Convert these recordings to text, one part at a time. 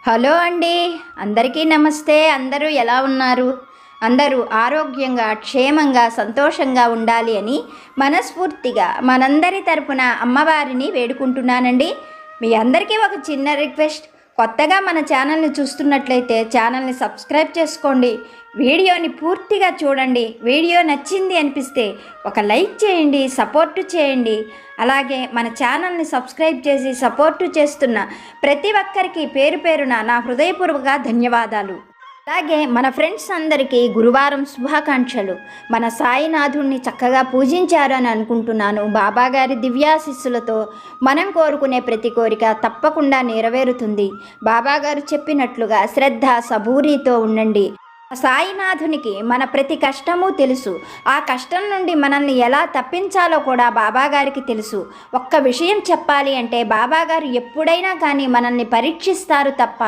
Hello అండి. అందరికీ నమస్తే. అందరూ ఎలా ఉన్నారు? అందరూ ఆరోగ్యంగా, క్షేమంగా, సంతోషంగా ఉండాలి అని మనస్ఫూర్తిగా మనందరి తరపున అమ్మవారిని వేడుకుంటున్నానండి. మీ అందరికీ ఒక చిన్న రిక్వెస్ట్. కొత్తగా మన ఛానల్ని చూస్తున్నట్లయితే ఛానల్ని సబ్స్క్రైబ్ చేసుకోండి. వీడియోని పూర్తిగా చూడండి. వీడియో నచ్చింది అనిపిస్తే ఒక లైక్ చేయండి, సపోర్టు చేయండి. అలాగే మన ఛానల్ని సబ్స్క్రైబ్ చేసి సపోర్టు చేస్తున్న ప్రతి ఒక్కరికి పేరు పేరున నా హృదయపూర్వక ధన్యవాదాలు. అలాగే మన ఫ్రెండ్స్ అందరికీ గురువారం శుభాకాంక్షలు. మన సాయినాథుణ్ణి చక్కగా పూజించారు అని అనుకుంటున్నాను. బాబాగారి దివ్యాశిస్సులతో మనం కోరుకునే ప్రతి కోరిక తప్పకుండా నెరవేరుతుంది. బాబాగారు చెప్పినట్లుగా శ్రద్ధ సబూరితో ఉండండి. సాయినాథునికి మన ప్రతి కష్టము తెలుసు. ఆ కష్టం నుండి మనల్ని ఎలా తప్పించాలో కూడా బాబాగారికి తెలుసు. ఒక్క విషయం చెప్పాలి అంటే బాబాగారు ఎప్పుడైనా కానీ మనల్ని పరీక్షిస్తారు తప్ప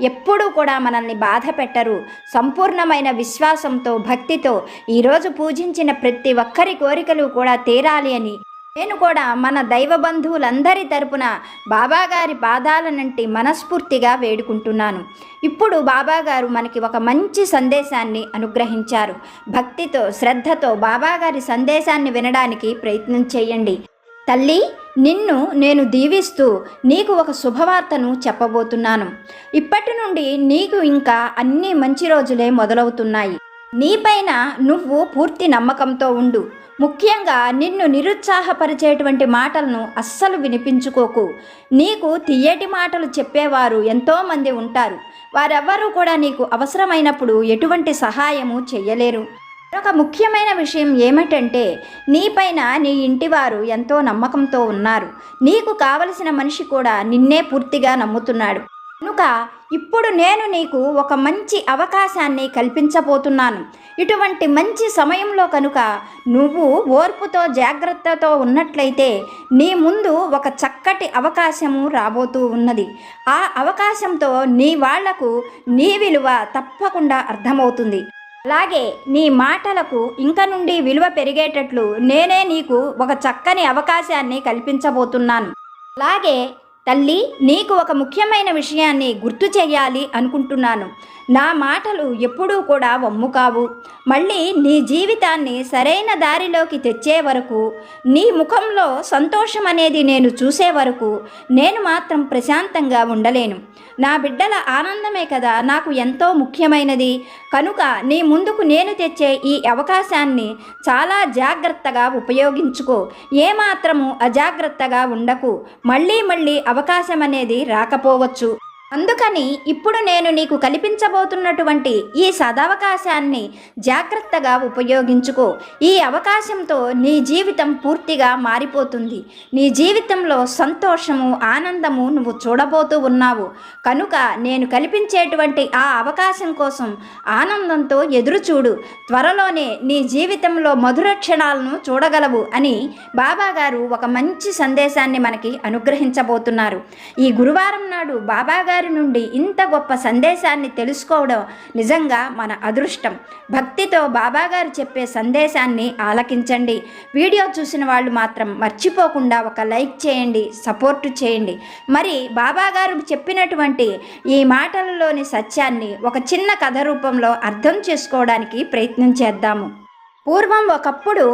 ఎప్పుడూ కూడా మనల్ని బాధ పెట్టరు. సంపూర్ణమైన విశ్వాసంతో, భక్తితో ఈరోజు పూజించిన ప్రతి ఒక్కరి కోరికలు కూడా తీరాలి అని నేను కూడా మన దైవ బంధువులందరి తరపున బాబాగారి పాదాలనంటి మనస్ఫూర్తిగా వేడుకుంటున్నాను. ఇప్పుడు బాబాగారు మనకి ఒక మంచి సందేశాన్ని అనుగ్రహించారు. భక్తితో, శ్రద్ధతో బాబాగారి సందేశాన్ని వినడానికి ప్రయత్నం చేయండి. తల్లి, నిన్ను నేను దీవిస్తూ నీకు ఒక శుభవార్తను చెప్పబోతున్నాను. ఇప్పటి నుండి నీకు ఇంకా అన్ని మంచి రోజులే మొదలవుతున్నాయి. నీపైన నువ్వు పూర్తి నమ్మకంతో ఉండు. ముఖ్యంగా నిన్ను నిరుత్సాహపరిచేటువంటి మాటలను అస్సలు వినిపించుకోకు. నీకు తియ్యటి మాటలు చెప్పేవారు ఎంతోమంది ఉంటారు. వారెవ్వరూ కూడా నీకు అవసరమైనప్పుడు ఎటువంటి సహాయము చెయ్యలేరు. ఒక ముఖ్యమైన విషయం ఏమిటంటే నీపైన నీ ఇంటివారు ఎంతో నమ్మకంతో ఉన్నారు. నీకు కావలసిన మనిషి కూడా నిన్నే పూర్తిగా నమ్ముతున్నాడు. కనుక ఇప్పుడు నేను నీకు ఒక మంచి అవకాశాన్ని కల్పించబోతున్నాను. ఇటువంటి మంచి సమయంలో కనుక నువ్వు ఓర్పుతో, జాగ్రత్తతో ఉన్నట్లయితే నీ ముందు ఒక చక్కటి అవకాశము రాబోతూ ఉన్నది. ఆ అవకాశంతో నీ వాళ్లకు నీ విలువ తప్పకుండా అర్థమవుతుంది. అలాగే నీ మాటలకు ఇంక నుండి విలువ పెరిగేటట్లు నేనే నీకు ఒక చక్కని అవకాశాన్ని కల్పించబోతున్నాను. అలాగే తల్లి, నీకు ఒక ముఖ్యమైన విషయాన్ని గుర్తు చేయాలి అనుకుంటున్నాను. నా మాటలు ఎప్పుడూ కూడా వమ్ము కావు. మళ్ళీ నీ జీవితాన్ని సరైన దారిలోకి తెచ్చే వరకు, నీ ముఖంలో సంతోషం అనేది నేను చూసే వరకు నేను మాత్రం ప్రశాంతంగా ఉండలేను. నా బిడ్డల ఆనందమే కదా నాకు ఎంతో ముఖ్యమైనది. కనుక నీ ముందుకు నేను తెచ్చే ఈ అవకాశాన్ని చాలా జాగ్రత్తగా ఉపయోగించుకో. ఏమాత్రము అజాగ్రత్తగా ఉండకు. మళ్ళీ అవకాశం అనేది రాకపోవచ్చు. అందుకని ఇప్పుడు నేను నీకు కల్పించబోతున్నటువంటి ఈ సదవకాశాన్ని జాగ్రత్తగా ఉపయోగించుకో. ఈ అవకాశంతో నీ జీవితం పూర్తిగా మారిపోతుంది. నీ జీవితంలో సంతోషము, ఆనందము నువ్వు చూడబోతూ ఉన్నావు. కనుక నేను కల్పించేటువంటి ఆ అవకాశం కోసం ఆనందంతో ఎదురుచూడు. త్వరలోనే నీ జీవితంలో మధుర క్షణాలను చూడగలవు అని బాబాగారు ఒక మంచి సందేశాన్ని మనకి అనుగ్రహించబోతున్నారు. ఈ గురువారం నాడు బాబాగారు నుండి ఇంత గొప్ప సందేశాన్ని తెలుసుకోవడం నిజంగా మన అదృష్టం. భక్తితో బాబాగారు చెప్పే సందేశాన్ని ఆలకించండి. వీడియో చూసిన వాళ్ళు మాత్రం మర్చిపోకుండా ఒక లైక్ చేయండి, సపోర్టు చేయండి. మరి బాబాగారు చెప్పినటువంటి ఈ మాటలలోని సత్యాన్ని ఒక చిన్న కథ రూపంలో అర్థం చేసుకోవడానికి ప్రయత్నం చేద్దాము. పూర్వం ఒకప్పుడు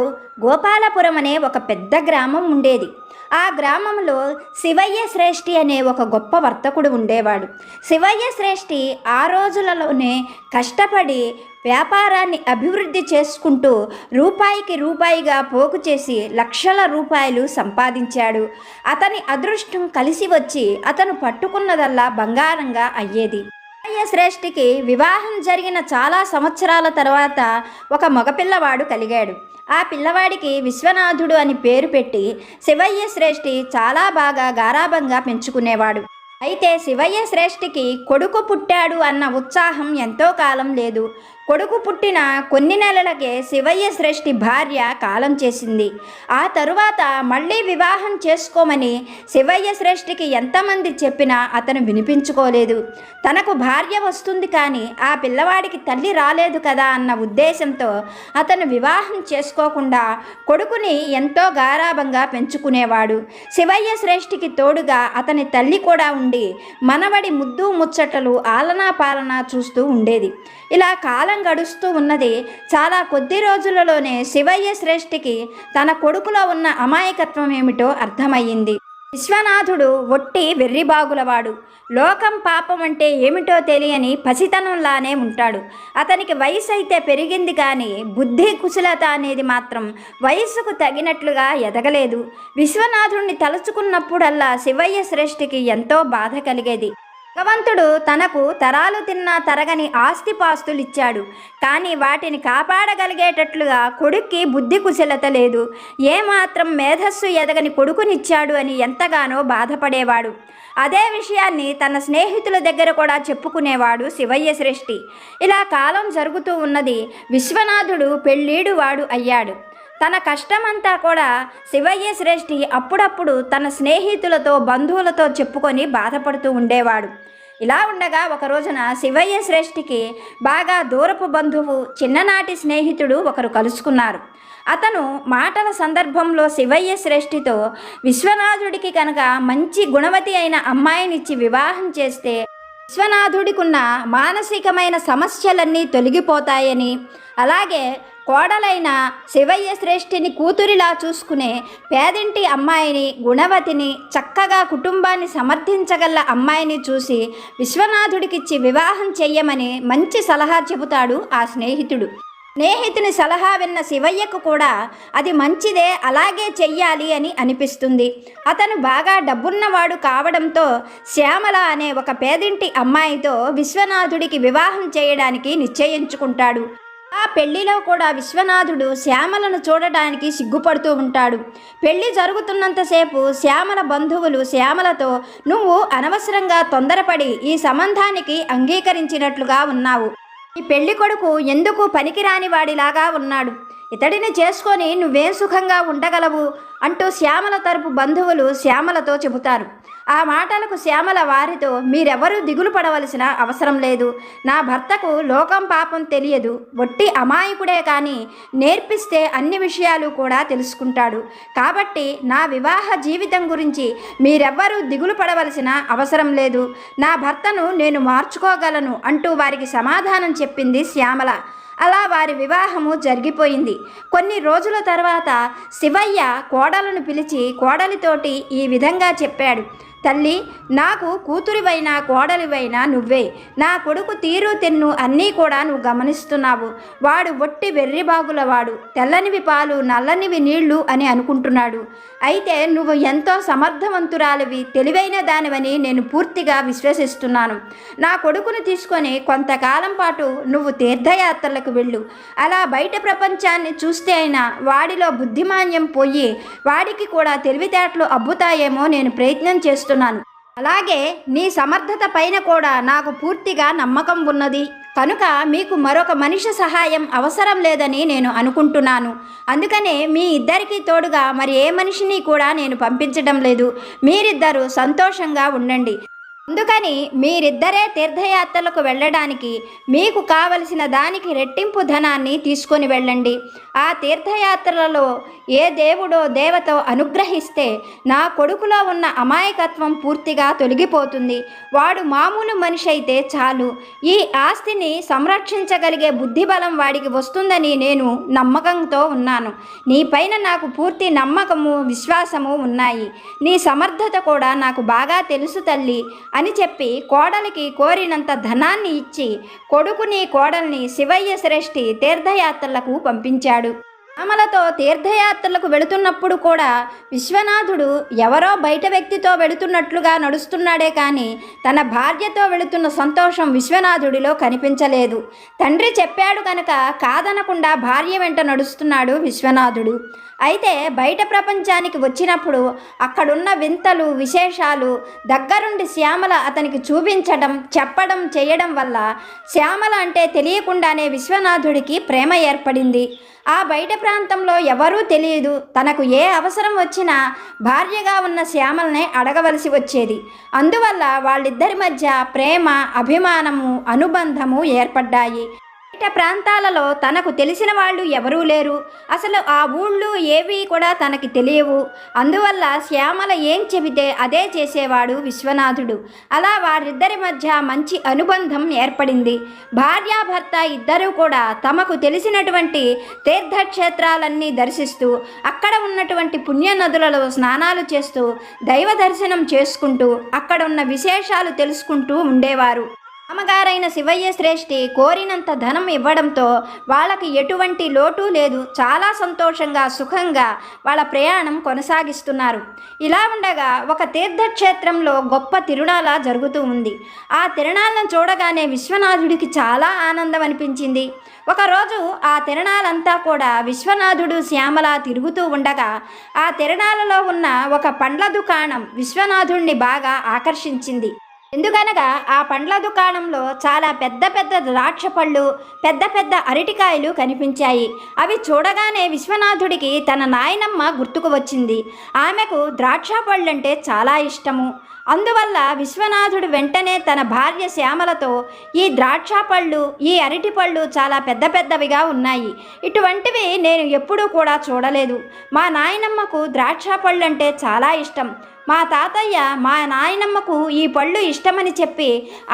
గోపాలపురం అనే ఒక పెద్ద గ్రామం ఉండేది. ఆ గ్రామంలో శివయ్య శ్రేష్ఠి అనే ఒక గొప్ప వర్తకుడు ఉండేవాడు. శివయ్య శ్రేష్ఠి ఆ రోజులలోనే కష్టపడి వ్యాపారాన్ని అభివృద్ధి చేసుకుంటూ రూపాయికి రూపాయిగా పోగు చేసి లక్షల రూపాయలు సంపాదించాడు. అతని అదృష్టం కలిసి వచ్చి అతను పట్టుకున్నదల్లా బంగారంగా అయ్యేది. శివయ్య శ్రేష్ఠికి వివాహం జరిగిన చాలా సంవత్సరాల తర్వాత ఒక మగపిల్లవాడు కలిగాడు. ఆ పిల్లవాడికి విశ్వనాథుడు అని పేరు పెట్టి శివయ్య శ్రేష్ఠి చాలా బాగా గారాబంగా పెంచుకునేవాడు. అయితే శివయ్య శ్రేష్ఠికి కొడుకు పుట్టాడు అన్న ఉత్సాహం ఎంతో కాలం లేదు. కొడుకు పుట్టిన కొన్ని నెలలకే శివయ్య శ్రేష్ఠి భార్య కాలం చేసింది. ఆ తరువాత మళ్ళీ వివాహం చేసుకోమని శివయ్య శ్రేష్ఠికి ఎంతమంది చెప్పినా అతను వినిపించుకోలేదు. తనకు భార్య వస్తుంది కానీ ఆ పిల్లవాడికి తల్లి రాలేదు కదా అన్న ఉద్దేశంతో అతను వివాహం చేసుకోకుండా కొడుకుని ఎంతో గారాబంగా పెంచుకునేవాడు. శివయ్య శ్రేష్ఠికి తోడుగా అతని తల్లి కూడా ఉండి మనవడి ముద్దు ముచ్చటలు ఆలనా పాలనా చూస్తూ ఉండేది. ఇలా కాలం గడుస్తూ ఉన్నది. చాలా కొద్ది రోజులలోనే శివయ్య శ్రేష్ఠికి తన కొడుకులో ఉన్న అమాయకత్వం ఏమిటో అర్థమయ్యింది. విశ్వనాథుడు ఒట్టి వెర్రిబాగులవాడు. లోకం పాపం అంటే ఏమిటో తెలియని పసితనంలానే ఉంటాడు. అతనికి వయసు అయితే పెరిగింది కానీ బుద్ధి కుశలత అనేది మాత్రం వయసుకు తగినట్లుగా ఎదగలేదు. విశ్వనాథుడిని తలుచుకున్నప్పుడల్లా శివయ్య శ్రేష్ఠికి ఎంతో బాధ కలిగేది. భగవంతుడు తనకు తరాలు తిన్నా తరగని ఆస్తిపాస్తులు ఇచ్చాడు. కానీ వాటిని కాపాడగలిగేటట్లుగా కొడుక్కి బుద్ధి కుశలత లేదు. ఏమాత్రం మేధస్సు ఎదగని కొడుకునిచ్చాడు అని ఎంతగానో బాధపడేవాడు. అదే విషయాన్ని తన స్నేహితుల దగ్గర కూడా చెప్పుకునేవాడు శివయ్య శ్రేష్ఠి. ఇలా కాలం జరుగుతూ ఉన్నది. విశ్వనాథుడు పెళ్ళీడు వాడు అయ్యాడు. తన కష్టమంతా కూడా శివయ్య శ్రేష్ఠి అప్పుడప్పుడు తన స్నేహితులతో బంధువులతో చెప్పుకొని బాధపడుతూ ఉండేవాడు. ఇలా ఉండగా ఒక రోజున శివయ్య శ్రేష్ఠికి బాగా దూరపు బంధువు, చిన్ననాటి స్నేహితుడు ఒకరు కలుసుకున్నారు. అతను మాటల సందర్భంలో శివయ్య శ్రేష్ఠితో విశ్వనాథుడికి కనుక మంచి గుణవతి అయిన అమ్మాయినిచ్చి వివాహం చేస్తే విశ్వనాథుడికున్న మానసికమైన సమస్యలన్నీ తొలగిపోతాయని, అలాగే కోడలైన శివయ్య శ్రేష్ఠిని కూతురిలా చూసుకునే పేదింటి అమ్మాయిని, గుణవతిని, చక్కగా కుటుంబాన్ని సమర్థించగల అమ్మాయిని చూసి విశ్వనాథుడికిచ్చి వివాహం చెయ్యమని మంచి సలహా చెబుతాడు ఆ స్నేహితుడు. స్నేహితుని సలహా విన్న శివయ్యకు కూడా అది మంచిదే, అలాగే చెయ్యాలి అని అనిపిస్తుంది. అతను బాగా డబ్బున్నవాడు కావడంతో శ్యామల అనే ఒక పేదింటి అమ్మాయితో విశ్వనాథుడికి వివాహం చేయడానికి నిశ్చయించుకుంటాడు. ఆ పెళ్లిలో కూడా విశ్వనాథుడు శ్యామలను చూడడానికి సిగ్గుపడుతూ ఉంటాడు. పెళ్లి జరుగుతున్నంతసేపు శ్యామల బంధువులు శ్యామలతో, నువ్వు అనవసరంగా తొందరపడి ఈ సంబంధానికి అంగీకరించినట్లుగా ఉన్నావు. ఈ పెళ్లి కొడుకు ఎందుకు పనికిరాని వాడిలాగా ఉన్నాడు. ఇతడిని చేసుకొని నువ్వేం సుఖంగా ఉండగలవు అంటూ శ్యామల తరపు బంధువులు శ్యామలతో చెబుతారు. ఆ మాటలకు శ్యామల వారితో, మీరెవరూ దిగులు పడవలసిన అవసరం లేదు. నా భర్తకు లోకం పాపం తెలియదు. ఒట్టి అమాయకుడే కానీ నేర్పిస్తే అన్ని విషయాలు కూడా తెలుసుకుంటాడు. కాబట్టి నా వివాహ జీవితం గురించి మీరెవ్వరూ దిగులు పడవలసిన అవసరం లేదు. నా భర్తను నేను మార్చుకోగలను అంటూ వారికి సమాధానం చెప్పింది శ్యామల. అలా వారి వివాహము జరిగిపోయింది. కొన్ని రోజుల తర్వాత శివయ్య కోడలను పిలిచి కోడలితోటి ఈ విధంగా చెప్పాడు. తల్లి, నాకు కూతురివైనా కోడలివైనా నువ్వే. నా కొడుకు తీరు తెన్ను అన్నీ కూడా నువ్వు గమనిస్తున్నావు. వాడు ఒట్టి వెర్రిబాగులవాడు. తెల్లనివి పాలు, నల్లనివి నీళ్లు అని అనుకుంటున్నాడు. అయితే నువ్వు ఎంతో సమర్థవంతురాలివి, తెలివైన దానివని నేను పూర్తిగా విశ్వసిస్తున్నాను. నా కొడుకును తీసుకొని కొంతకాలం పాటు నువ్వు తీర్థయాత్రలకు వెళ్ళు. అలా బయట ప్రపంచాన్ని చూస్తే అయినా వాడిలో బుద్ధిమాన్యం పోయి వాడికి కూడా తెలివితేటలు అబ్బుతాయేమో నేను ప్రయత్నం చేస్తున్నాను. అలాగే నీ సమర్థత పైన కూడా నాకు పూర్తిగా నమ్మకం ఉన్నది. కనుక మీకు మరొక మనిషి సహాయం అవసరం లేదని నేను అనుకుంటున్నాను. అందుకనే మీ ఇద్దరికీ తోడుగా మరి ఏ మనిషిని కూడా నేను పంపించడం లేదు. మీరిద్దరూ సంతోషంగా ఉండండి. అందుకని మీరిద్దరే తీర్థయాత్రలకు వెళ్ళడానికి మీకు కావలసిన దానికి రెట్టింపు ధనాన్ని తీసుకొని వెళ్ళండి. ఆ తీర్థయాత్రలలో ఏ దేవుడో దేవతో అనుగ్రహిస్తే నా కొడుకులో ఉన్న అమాయకత్వం పూర్తిగా తొలగిపోతుంది. వాడు మామూలు మనిషి అయితే చాలు. ఈ ఆస్తిని సంరక్షించగలిగే బుద్ధిబలం వాడికి వస్తుందని నేను నమ్మకంతో ఉన్నాను. నీపైన నాకు పూర్తి నమ్మకము, విశ్వాసము ఉన్నాయి. నీ సమర్థత కూడా నాకు బాగా తెలుసు తల్లి అని చెప్పి కోడలికి కోరినంత ధనాన్ని ఇచ్చి కొడుకుని కోడల్ని శివయ్య శ్రేష్ఠి తీర్థయాత్రలకు పంపించాడు. శ్యామలతో తీర్థయాత్రలకు వెళుతున్నప్పుడు కూడా విశ్వనాథుడు ఎవరో బయట వ్యక్తితో వెళుతున్నట్లుగా నడుస్తున్నాడే కానీ తన భార్యతో వెళుతున్న సంతోషం విశ్వనాథుడిలో కనిపించలేదు. తండ్రి చెప్పాడు కనుక కాదనకుండా భార్య వెంట నడుస్తున్నాడు విశ్వనాథుడు. అయితే బయట ప్రపంచానికి వచ్చినప్పుడు అక్కడున్న వింతలు విశేషాలు దగ్గరుండి శ్యామల అతనికి చూపించడం చెప్పడం చేయడం వల్ల శ్యామల అంటే తెలియకుండానే విశ్వనాథుడికి ప్రేమ ఏర్పడింది. ఆ బయట ప్రాంతంలో ఎవరూ తెలియదు. తనకు ఏ అవసరం వచ్చినా భార్యగా ఉన్న శ్యామలనే అడగవలసి వచ్చేది. అందువల్ల వాళ్ళిద్దరి మధ్య ప్రేమ అభిమానము అనుబంధము ఏర్పడ్డాయి. బయట ప్రాంతాలలో తనకు తెలిసిన వాళ్ళు ఎవరూ లేరు. అసలు ఆ ఊళ్ళు ఏవి కూడా తనకి తెలియవు. అందువల్ల శ్యామల ఏం చెబితే అదే చేసేవాడు విశ్వనాథుడు. అలా వారిద్దరి మధ్య మంచి అనుబంధం ఏర్పడింది. భార్యాభర్త ఇద్దరూ కూడా తమకు తెలిసినటువంటి తీర్థక్షేత్రాలన్నీ దర్శిస్తూ అక్కడ ఉన్నటువంటి పుణ్యనదులలో స్నానాలు చేస్తూ దైవ దర్శనం చేసుకుంటూ అక్కడ ఉన్న విశేషాలు తెలుసుకుంటూ ఉండేవారు. అమ్మగారైన శివయ్య శ్రేష్ఠి కోరినంత ధనం ఇవ్వడంతో వాళ్ళకి ఎటువంటి లోటు లేదు. చాలా సంతోషంగా సుఖంగా వాళ్ళ ప్రయాణం కొనసాగిస్తున్నారు. ఇలా ఉండగా ఒక తీర్థక్షేత్రంలో గొప్ప తిరునాళ జరుగుతూ ఉంది. ఆ తిరునాళ్ళను చూడగానే విశ్వనాథుడికి చాలా ఆనందం అనిపించింది. ఒకరోజు ఆ తిరణాలంతా కూడా విశ్వనాథుడు శ్యామల తిరుగుతూ ఉండగా ఆ తిరణాలలో ఉన్న ఒక పండ్ల దుకాణం విశ్వనాథుడిని బాగా ఆకర్షించింది. ఎందుకనగా ఆ పండ్ల దుకాణంలో చాలా పెద్ద పెద్ద ద్రాక్ష పళ్ళు పెద్ద పెద్ద అరటికాయలు కనిపించాయి. అవి చూడగానే విశ్వనాథుడికి తన నాయనమ్మ గుర్తుకు వచ్చింది. ఆమెకు ద్రాక్ష పళ్ళంటే చాలా ఇష్టము. అందువల్ల విశ్వనాథుడు వెంటనే తన భార్య శ్యామలతో ఈ ద్రాక్ష పళ్ళు ఈ అరటి పళ్ళు చాలా పెద్ద పెద్దవిగా ఉన్నాయి. ఇటువంటివి నేను ఎప్పుడూ కూడా చూడలేదు. మా నాయనమ్మకు ద్రాక్ష పళ్ళు అంటే చాలా ఇష్టం. మా తాతయ్య మా నాయనమ్మకు ఈ పళ్ళు ఇష్టమని చెప్పి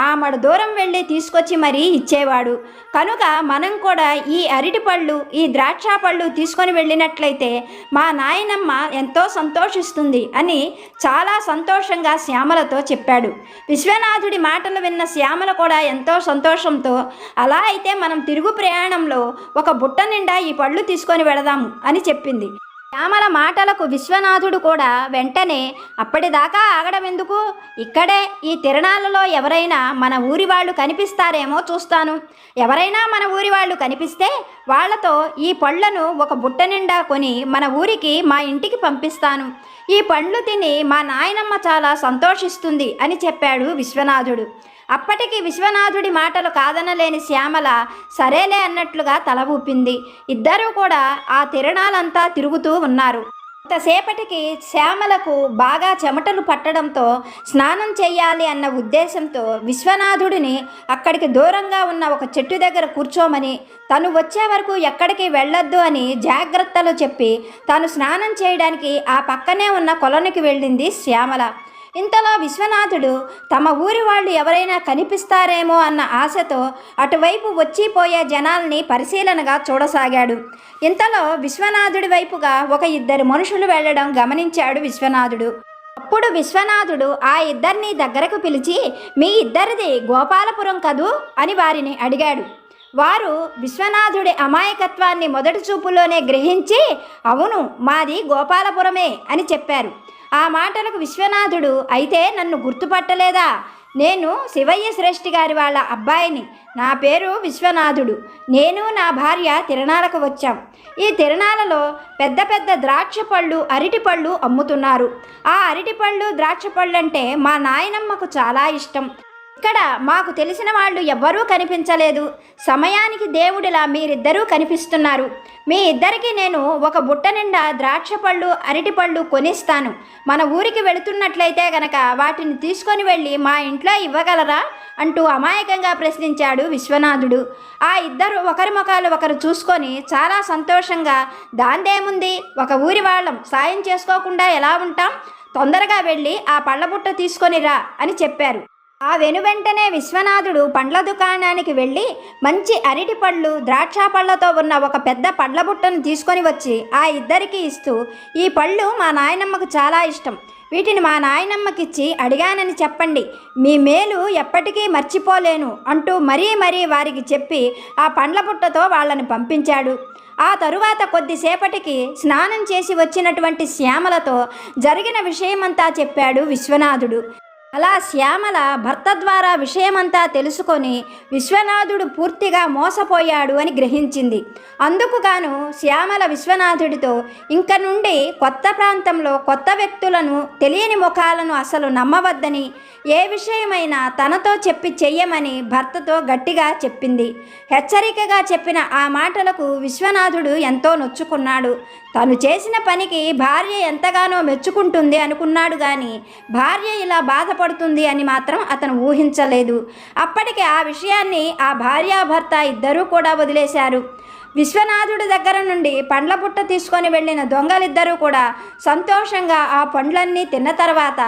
ఆమెడు దూరం వెళ్ళి తీసుకొచ్చి మరీ ఇచ్చేవాడు. కనుక మనం కూడా ఈ అరటి పళ్ళు ఈ ద్రాక్ష పళ్ళు తీసుకొని వెళ్ళినట్లయితే మా నాయనమ్మ ఎంతో సంతోషిస్తుంది అని చాలా సంతోషంగా శ్యామలతో చెప్పాడు. విశ్వనాథుడి మాటలు విన్న శ్యామల కూడా ఎంతో సంతోషంతో అలా అయితే మనం తిరుగు ప్రయాణంలో ఒక బుట్ట నిండా ఈ పళ్ళు తీసుకొని వెళదాము అని చెప్పింది. శ్యామల మాటలకు విశ్వనాథుడు కూడా వెంటనే అప్పటిదాకా ఆగడం ఎందుకు, ఇక్కడే ఈ తిరణాలలో ఎవరైనా మన ఊరి వాళ్ళు కనిపిస్తారేమో చూస్తాను. ఎవరైనా మన ఊరి వాళ్ళు కనిపిస్తే వాళ్లతో ఈ పళ్ళను ఒక బుట్ట నిండా కొని మన ఊరికి మా ఇంటికి పంపిస్తాను. ఈ పండ్లు తిని మా నాయనమ్మ చాలా సంతోషిస్తుంది అని చెప్పాడు విశ్వనాథుడు. అప్పటికి విశ్వనాథుడి మాటలు కాదనలేని శ్యామల సరేలే అన్నట్లుగా తల ఊపింది. ఇద్దరూ కూడా ఆ తిరణాలంతా తిరుగుతూ ఉన్నారు. కొంతసేపటికి శ్యామలకు బాగా చెమటలు పట్టడంతో స్నానం చేయాలి అన్న ఉద్దేశంతో విశ్వనాథుడిని అక్కడికి దూరంగా ఉన్న ఒక చెట్టు దగ్గర కూర్చోమని తను వచ్చే వరకు ఎక్కడికి వెళ్ళొద్దు అని జాగ్రత్తలు చెప్పి తాను స్నానం చేయడానికి ఆ పక్కనే ఉన్న కొలనుకి వెళ్ళింది శ్యామల. ఇంతలో విశ్వనాథుడు తమ ఊరి వాళ్ళు ఎవరైనా కనిపిస్తారేమో అన్న ఆశతో అటువైపు వచ్చిపోయే జనాల్ని పరిశీలనగా చూడసాగాడు. ఇంతలో విశ్వనాథుడి వైపుగా ఒక ఇద్దరు మనుషులు వెళ్ళడం గమనించాడు విశ్వనాథుడు. అప్పుడు విశ్వనాథుడు ఆ ఇద్దరిని దగ్గరకు పిలిచి, మీ ఇద్దరిది గోపాలపురం కదూ అని వారిని అడిగాడు. వారు విశ్వనాథుడి అమాయకత్వాన్ని మొదటి చూపులోనే గ్రహించి అవును మాది గోపాలపురమే అని చెప్పారు. ఆ మాటలకు విశ్వనాథుడు అయితే నన్ను గుర్తుపట్టలేదా, నేను శివయ్య శ్రేష్ఠి గారి వాళ్ళ అబ్బాయిని, నా పేరు విశ్వనాథుడు, నేను నా భార్య తిరణాలకు వచ్చాం. ఈ తిరణాలలో పెద్ద పెద్ద ద్రాక్ష పళ్ళు అరటి పళ్ళు అమ్ముతున్నారు. ఆ అరటి పళ్ళు ద్రాక్ష పళ్ళు అంటే మా నాయనమ్మకు చాలా ఇష్టం. ఇక్కడ మాకు తెలిసిన వాళ్ళు ఎవ్వరూ కనిపించలేదు. సమయానికి దేవుడిలా మీరిద్దరూ కనిపిస్తున్నారు. మీ ఇద్దరికీ నేను ఒక బుట్ట నిండా ద్రాక్ష పళ్ళు అరటి పళ్ళు కొనిస్తాను. మన ఊరికి వెళుతున్నట్లయితే గనక వాటిని తీసుకొని వెళ్ళి మా ఇంట్లో ఇవ్వగలరా అంటూ అమాయకంగా ప్రశ్నించాడు విశ్వనాథుడు. ఆ ఇద్దరు ఒకరి ముఖాలు ఒకరు చూసుకొని చాలా సంతోషంగా దాందేముంది, ఒక ఊరి వాళ్ళం, సాయం చేసుకోకుండా ఎలా ఉంటాం, తొందరగా వెళ్ళి ఆ పళ్ళబుట్ట తీసుకొని రా అని చెప్పారు. ఆ వెనువెంటనే విశ్వనాథుడు పండ్ల దుకాణానికి వెళ్ళి మంచి అరటి పళ్ళు ద్రాక్ష పళ్ళతో ఉన్న ఒక పెద్ద పండ్ల బుట్టను తీసుకొని వచ్చి ఆ ఇద్దరికి ఇస్తూ, ఈ పళ్ళు మా నాయనమ్మకు చాలా ఇష్టం, వీటిని మా నాయనమ్మకిచ్చి అడిగానని చెప్పండి, మీ మేలు ఎప్పటికీ మర్చిపోలేను అంటూ మరీ వారికి చెప్పి ఆ పండ్ల బుట్టతో వాళ్ళని పంపించాడు. ఆ తరువాత కొద్దిసేపటికి స్నానం చేసి వచ్చినటువంటి శ్యామలతో జరిగిన విషయమంతా చెప్పాడు విశ్వనాథుడు. అలా శ్యామల భర్త ద్వారా విషయమంతా తెలుసుకొని విశ్వనాథుడు పూర్తిగా మోసపోయాడు అని గ్రహించింది. అందుకు గాను శ్యామల విశ్వనాథుడితో ఇంక నుండి కొత్త ప్రాంతంలో కొత్త వ్యక్తులను, తెలియని ముఖాలను అసలు నమ్మవద్దని, ఏ విషయమైనా తనతో చెప్పి చెయ్యమని భర్తతో గట్టిగా చెప్పింది. హెచ్చరికగా చెప్పిన ఆ మాటలకు విశ్వనాథుడు ఎంతో నొచ్చుకున్నాడు. తను చేసిన పనికి భార్య ఎంతగానో మెచ్చుకుంటుంది అనుకున్నాడు కానీ భార్య ఇలా బాధపడుతుంది అని మాత్రం అతను ఊహించలేదు. అప్పటికే ఆ విషయాన్ని ఆ భార్యాభర్త ఇద్దరూ కూడా వదిలేశారు. విశ్వనాథుడి దగ్గర నుండి పండ్ల పుట్ట తీసుకొని వెళ్ళిన దొంగలిద్దరూ కూడా సంతోషంగా ఆ పండ్లన్నీ తిన్న తర్వాత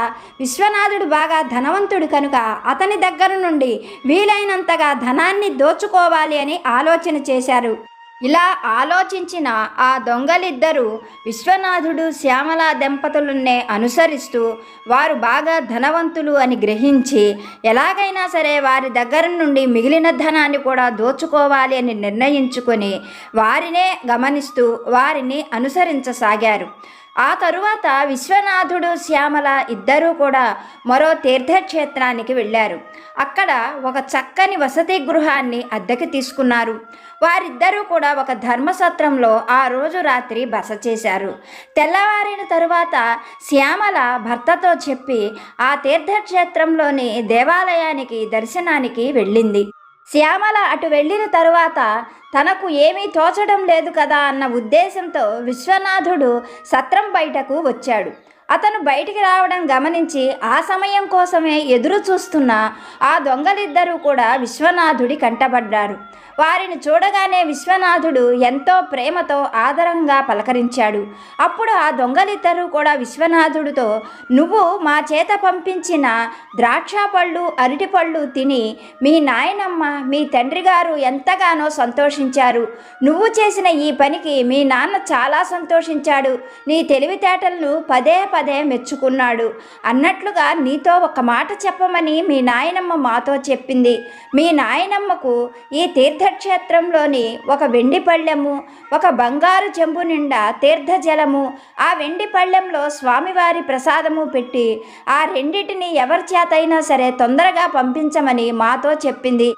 విశ్వనాథుడు బాగా ధనవంతుడు కనుక అతని దగ్గర నుండి వీలైనంతగా ధనాన్ని దోచుకోవాలి అని ఆలోచన చేశారు. ఇలా ఆలోచించిన ఆ దొంగలిద్దరూ విశ్వనాథుడు శ్యామల దంపతులనే అనుసరిస్తూ వారు బాగా ధనవంతులు అని గ్రహించి ఎలాగైనా సరే వారి దగ్గర నుండి మిగిలిన ధనాన్ని కూడా దోచుకోవాలి అని నిర్ణయించుకొని వారినే గమనిస్తూ వారిని అనుసరించసాగారు. ఆ తరువాత విశ్వనాథుడు శ్యామల ఇద్దరూ కూడా మరో తీర్థక్షేత్రానికి వెళ్ళారు. అక్కడ ఒక చక్కని వసతి గృహాన్ని అద్దెకి తీసుకున్నారు. వారిద్దరూ కూడా ఒక ధర్మసత్రంలో ఆ రోజు రాత్రి బస చేశారు. తెల్లవారిన తరువాత శ్యామల భర్తతో చెప్పి ఆ తీర్థక్షేత్రంలోని దేవాలయానికి దర్శనానికి వెళ్ళింది. శ్యామల అటు వెళ్ళిన తరువాత తనకు ఏమీ తోచడం లేదు కదా అన్న ఉద్దేశంతో విశ్వనాథుడు సత్రం బయటకు వచ్చాడు. అతను బయటికి రావడం గమనించి ఆ సమయం కోసమే ఎదురు చూస్తున్న ఆ దొంగలిద్దరూ కూడా విశ్వనాథుడి కంటపడ్డారు. వారిని చూడగానే విశ్వనాథుడు ఎంతో ప్రేమతో ఆదరంగా పలకరించాడు. అప్పుడు ఆ దొంగలిద్దరూ కూడా విశ్వనాథుడితో, నువ్వు మా చేత పంపించిన ద్రాక్ష పళ్ళు, అరటి పళ్ళు తిని మీ నాయనమ్మ, మీ తండ్రి గారు ఎంతగానో సంతోషించారు. నువ్వు చేసిన ఈ పనికి మీ నాన్న చాలా సంతోషించాడు. నీ తెలివితేటలను పదే పదే మెచ్చుకున్నాడు. అన్నట్లుగా నీతో ఒక మాట చెప్పమని మీ నాయనమ్మ మాతో చెప్పింది. మీ నాయనమ్మకు ఈ తీర్థక్షేత్రంలోని ఒక వెండి పళ్ళెము, ఒక బంగారు చెంబు నిండా తీర్థజలము, ఆ వెండి పళ్ళెంలో స్వామివారి ప్రసాదము పెట్టి ఆ రెండిటిని ఎవరి చేతైనా సరే తొందరగా పంపించమని మాతో చెప్పింది.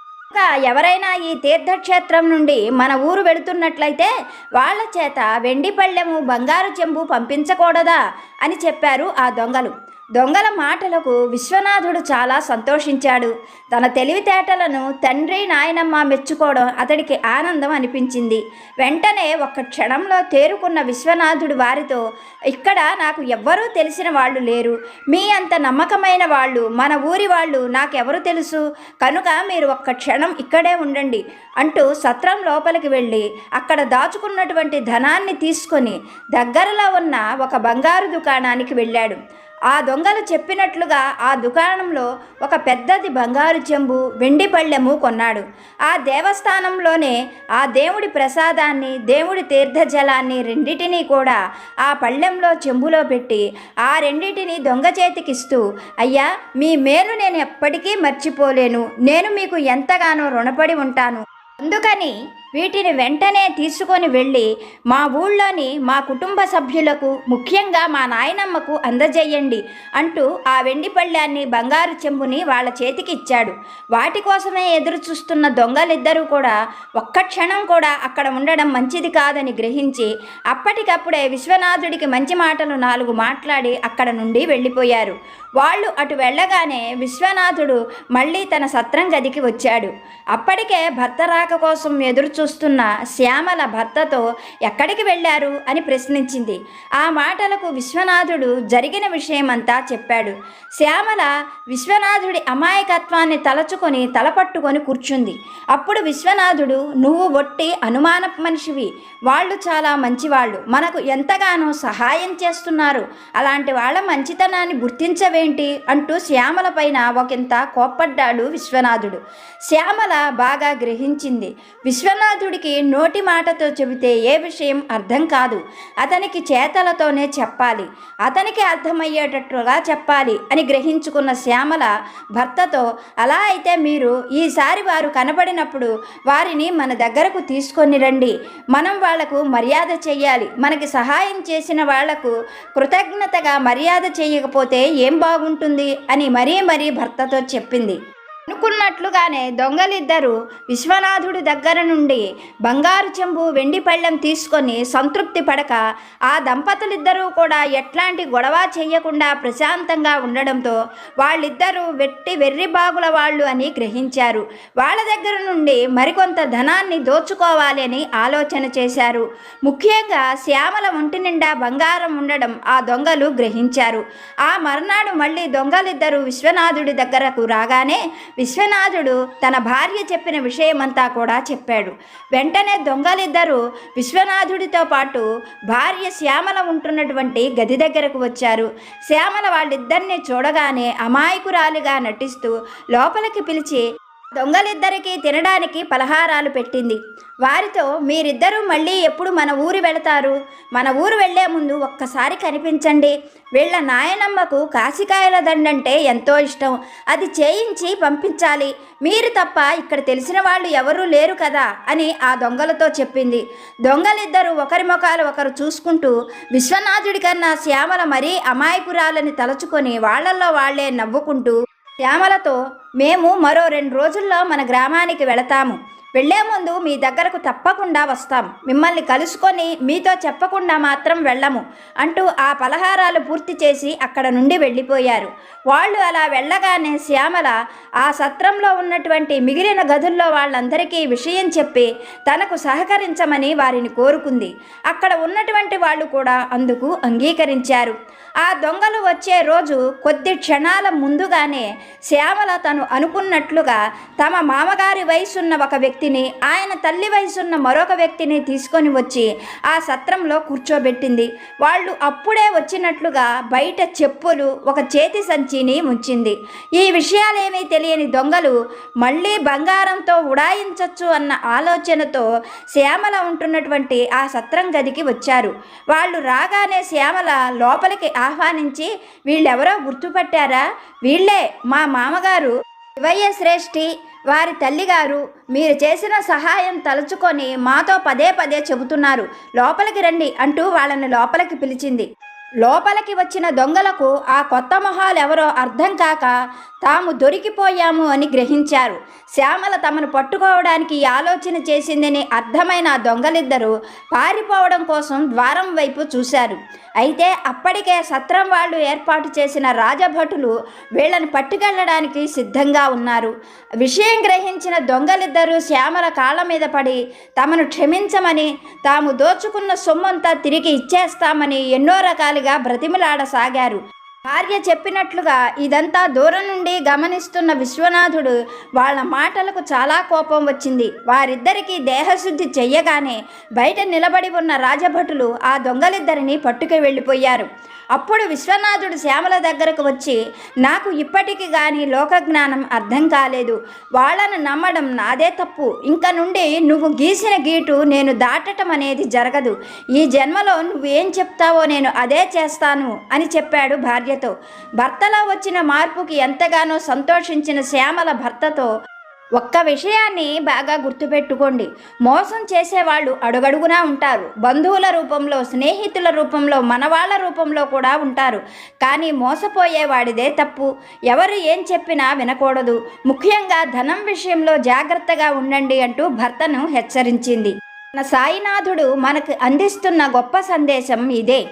ఎవరైనా ఈ తీర్థక్షేత్రం నుండి మన ఊరు వెళుతున్నట్లయితే వాళ్ళ చేత వెండి పళ్ళెము, బంగారు చెంబు పంపించకూడదా అని చెప్పారు ఆ దొంగలు. దొంగల మాటలకు విశ్వనాథుడు చాలా సంతోషించాడు. తన తెలివితేటలను తండ్రి, నాయనమ్మ మెచ్చుకోవడం అతడికి ఆనందం అనిపించింది. వెంటనే ఒక్క క్షణంలో తేరుకున్న విశ్వనాథుడు వారితో, ఇక్కడ నాకు ఎవ్వరూ తెలిసిన వాళ్ళు లేరు. మీ అంత నమ్మకమైన వాళ్ళు, మన ఊరి వాళ్ళు నాకెవరు తెలుసు, కనుక మీరు ఒక్క క్షణం ఇక్కడే ఉండండి అంటూ సత్రం లోపలికి వెళ్ళి అక్కడ దాచుకున్నటువంటి ధనాన్ని తీసుకొని దగ్గరలో ఉన్న ఒక బంగారు దుకాణానికి వెళ్ళాడు. ఆ దొంగలు చెప్పినట్లుగా ఆ దుకాణంలో ఒక పెద్దది బంగారు చెంబు, వెండి పళ్ళెము కొన్నాడు. ఆ దేవస్థానంలోనే ఆ దేవుడి ప్రసాదాన్ని, దేవుడి తీర్థజలాన్ని రెండిటినీ కూడా ఆ పళ్ళెంలో చెంబులో పెట్టి ఆ రెండిటిని దొంగ చేతికిస్తూ, అయ్యా, మీ మేలు నేను ఎప్పటికీ మర్చిపోలేను. నేను మీకు ఎంతగానో రుణపడి ఉంటాను. అందుకని వీటిని వెంటనే తీసుకొని వెళ్ళి మా ఊళ్ళోని మా కుటుంబ సభ్యులకు, ముఖ్యంగా మా నాయనమ్మకు అందజేయండి అంటూ ఆ వెండి పళ్ళాన్ని, బంగారు చెంబుని వాళ్ళ చేతికి ఇచ్చాడు. వాటి కోసమే ఎదురు చూస్తున్న దొంగలిద్దరూ కూడా ఒక్క క్షణం కూడా అక్కడ ఉండడం మంచిది కాదని గ్రహించి అప్పటికప్పుడే విశ్వనాథుడికి మంచి మాటలు 4 మాట్లాడి అక్కడ నుండి వెళ్ళిపోయారు. వాళ్ళు అటు వెళ్ళగానే విశ్వనాథుడు మళ్ళీ తన సత్రం గదికి వచ్చాడు. అప్పటికే భర్త రాక కోసం ఎదురు చూస్తున్న శ్యామల భర్తతో ఎక్కడికి వెళ్ళారు అని ప్రశ్నించింది. ఆ మాటలకు విశ్వనాథుడు జరిగిన విషయమంతా చెప్పాడు. శ్యామల విశ్వనాథుడి అమాయకత్వాన్ని తలచుకొని తలపట్టుకొని కూర్చుంది. అప్పుడు విశ్వనాథుడు, నువ్వు ఒట్టి అనుమానపు మనిషివి, వాళ్ళు చాలా మంచివాళ్ళు, మనకు ఎంతగానో సహాయం చేస్తున్నారు, అలాంటి వాళ్ళ మంచితనాన్ని గుర్తించవేంటి అంటూ శ్యామల పైన ఒకంత కోప్పడ్డాడు విశ్వనాథుడు. శ్యామల బాగా గ్రహించింది. విశ్వనాథుడు విశ్వనాథుడికి నోటి మాటతో చెబితే ఏ విషయం అర్థం కాదు, అతనికి చేతలతోనే చెప్పాలి, అతనికి అర్థమయ్యేటట్లుగా చెప్పాలి అని గ్రహించుకున్న శ్యామల భర్తతో, అలా అయితే మీరు ఈసారి వారు కనబడినప్పుడు వారిని మన దగ్గరకు తీసుకొని రండి, మనం వాళ్లకు మర్యాద చెయ్యాలి, మనకి సహాయం చేసిన వాళ్లకు కృతజ్ఞతగా మర్యాద చేయకపోతే ఏం బాగుంటుంది అని మరీ భర్తతో చెప్పింది. అనుకున్నట్లుగానే దొంగలిద్దరూ విశ్వనాథుడి దగ్గర నుండి బంగారు చెంబు వెండి పళ్ళెం తీసుకొని సంతృప్తి పడక ఆ దంపతులిద్దరూ కూడా ఎట్లాంటి గొడవ చేయకుండా ప్రశాంతంగా ఉండడంతో వాళ్ళిద్దరూ వెర్రి బాగుల వాళ్ళు అని గ్రహించారు. వాళ్ళ దగ్గర నుండి మరికొంత ధనాన్ని దోచుకోవాలి అని ఆలోచన చేశారు. ముఖ్యంగా శ్యామల ఒంటి నిండా బంగారం ఉండడం ఆ దొంగలు గ్రహించారు. ఆ మర్నాడు మళ్ళీ దొంగలిద్దరూ విశ్వనాథుడి దగ్గరకు రాగానే విశ్వనాథుడు తన భార్య చెప్పిన విషయమంతా కూడా చెప్పాడు. వెంటనే దొంగలిద్దరూ విశ్వనాథుడితో పాటు భార్య శ్యామల ఉంటున్నటువంటి గది దగ్గరకు వచ్చారు. శ్యామల వాళ్ళిద్దరిని చూడగానే అమాయకురాలిగా నటిస్తూ లోపలికి పిలిచి దొంగలిద్దరికీ తినడానికి పలహారాలు పెట్టింది. వారితో, మీరిద్దరూ మళ్ళీ ఎప్పుడు మన ఊరు వెళతారు? మన ఊరు వెళ్లే ముందు ఒక్కసారి కనిపించండి. వీళ్ళ నాయనమ్మకు కాశీకాయల దండంటే ఎంతో ఇష్టం, అది చేయించి పంపించాలి. మీరు తప్ప ఇక్కడ తెలిసిన వాళ్ళు ఎవరూ లేరు కదా అని ఆ దొంగలతో చెప్పింది. దొంగలిద్దరూ ఒకరి ముఖాలు ఒకరు చూసుకుంటూ విశ్వనాథుడి కన్నా శ్యామల మరీ అమాయకురాలని తలుచుకొని వాళ్లల్లో వాళ్లే నవ్వుకుంటూ శ్యామలతో, మేము మరో 2 రోజుల్లో మన గ్రామానికి వెళతాము, వెళ్లే ముందు మీ దగ్గరకు తప్పకుండా వస్తాం, మిమ్మల్ని కలుసుకొని మీతో చెప్పకుండా మాత్రం వెళ్ళము అంటూ ఆ పలహారాలు పూర్తి చేసి అక్కడ నుండి వెళ్ళిపోయారు. వాళ్ళు అలా వెళ్ళగానే శ్యామల ఆ సత్రంలో ఉన్నటువంటి మిగిలిన గదుల్లో వాళ్ళందరికీ విషయం చెప్పి తనకు సహకరించమని వారిని కోరుకుంది. అక్కడ ఉన్నటువంటి వాళ్ళు కూడా అందుకు అంగీకరించారు. ఆ దొంగలు వచ్చే రోజు కొద్ది క్షణాల ముందుగానే శ్యామల తను అనుకున్నట్లుగా తమ మామగారి వయసున్న ఒక వ్యక్తిని, ఆయన తల్లి వయసున్న మరొక వ్యక్తిని తీసుకొని వచ్చి ఆ సత్రంలో కూర్చోబెట్టింది. వాళ్ళు అప్పుడే వచ్చినట్లుగా బయట చెప్పులు, ఒక చేతి సంచిని ఉంచింది. ఈ విషయాలేమీ తెలియని దొంగలు మళ్ళీ బంగారంతో ఉడాయించవచ్చు అన్న ఆలోచనతో శ్యామల ఉంటున్నటువంటి ఆ సత్రం గదికి వచ్చారు. వాళ్ళు రాగానే శ్యామల లోపలికి ఆహ్వానించి, వీళ్ళెవరో గుర్తుపట్టారా? వీళ్ళే మా మామగారు శివయ్య శ్రేష్ఠి, వారి తల్లిగారు. మీరు చేసిన సహాయం తలుచుకొని మాతో పదే చెబుతున్నారు, లోపలికి రండి అంటూ వాళ్ళని లోపలికి పిలిచింది. లోపలికి వచ్చిన దొంగలకు ఆ కొత్త మొహాలు ఎవరో అర్థం కాక తాము దొరికిపోయాము అని గ్రహించారు. శ్యామల తమను పట్టుకోవడానికి ఆలోచన చేసిందని అర్థమైన ఆ దొంగలిద్దరూ పారిపోవడం కోసం ద్వారం వైపు చూశారు. అయితే అప్పటికే సత్రం వాళ్ళు ఏర్పాటు చేసిన రాజభటులు వీళ్ళని పట్టుకెళ్ళడానికి సిద్ధంగా ఉన్నారు. విషయం గ్రహించిన దొంగలిద్దరూ శ్యామల కాళ్ళ మీద పడి తమను క్షమించమని, తాము దోచుకున్న సొమ్మంతా తిరిగి ఇచ్చేస్తామని ఎన్నో రకాలుగా బ్రతిమలాడసాగారు. భార్య చెప్పినట్లుగా ఇదంతా దూరం నుండి గమనిస్తున్న విశ్వనాథుడు వాళ్ళ మాటలకు చాలా కోపం వచ్చింది. వారిద్దరికీ దేహశుద్ధి చెయ్యగానే బయట నిలబడి ఉన్న రాజభటులు ఆ దొంగలిద్దరిని పట్టుకు వెళ్ళిపోయారు. అప్పుడు విశ్వనాథుడు శ్యామల దగ్గరకు వచ్చి, నాకు ఇప్పటికి కానీ లోకజ్ఞానం అర్థం కాలేదు, వాళ్ళను నమ్మడం నాదే తప్పు, ఇంక నుండి నువ్వు గీసిన గీటు నేను దాటటం అనేది జరగదు, ఈ జన్మలో నువ్వేం చెప్తావో నేను అదే చేస్తాను అని చెప్పాడు భార్యతో. భర్తలో వచ్చిన మార్పుకి ఎంతగానో సంతోషించిన శ్యామల భర్తతో, ఒక్క విషయాన్ని బాగా గుర్తుపెట్టుకోండి, మోసం చేసేవాళ్ళు అడుగడుగునా ఉంటారు. బంధువుల రూపంలో, స్నేహితుల రూపంలో, మనవాళ్ల రూపంలో కూడా ఉంటారు. కానీ మోసపోయేవాడిదే తప్పు. ఎవరు ఏం చెప్పినా వినకూడదు. ముఖ్యంగా ధనం విషయంలో జాగ్రత్తగా ఉండండి అంటూ భర్తను హెచ్చరించింది. మన సాయినాథుడు మనకు అందిస్తున్న గొప్ప సందేశం ఇదే.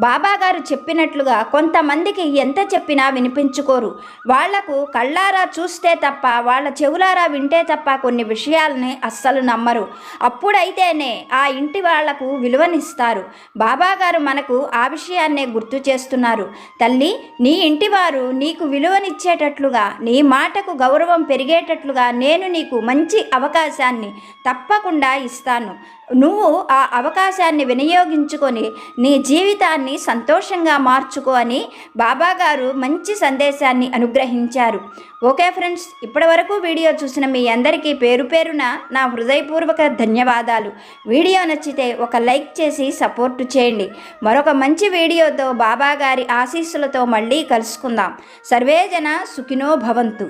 బాబాగారు చెప్పినట్లుగా కొంతమందికి ఎంత చెప్పినా వినిపించుకోరు. వాళ్లకు కళ్ళారా చూస్తే తప్ప, వాళ్ళ చెవులారా వింటే తప్ప కొన్ని విషయాలని అస్సలు నమ్మరు. అప్పుడైతేనే ఆ ఇంటి వాళ్లకు విలువనిస్తారు. బాబాగారు మనకు ఆ విషయాన్నే గుర్తు చేస్తున్నారు. తల్లి, నీ ఇంటివారు నీకు విలువనిచ్చేటట్లుగా, నీ మాటకు గౌరవం పెరిగేటట్లుగా నేను నీకు మంచి అవకాశాన్ని తప్పకుండా ఇస్తాను. నువ్వు ఆ అవకాశాన్ని వినియోగించుకొని నీ జీవితాన్ని సంతోషంగా మార్చుకో అని బాబాగారు మంచి సందేశాన్ని అనుగ్రహించారు. ఓకే ఫ్రెండ్స్, ఇప్పటి వరకు వీడియో చూసిన మీ అందరికీ పేరు పేరున నా హృదయపూర్వక ధన్యవాదాలు. వీడియో నచ్చితే ఒక లైక్ చేసి సపోర్టు చేయండి. మరొక మంచి వీడియోతో బాబాగారి ఆశీస్సులతో మళ్ళీ కలుసుకుందాం. సర్వేజన సుఖినో భవంతు.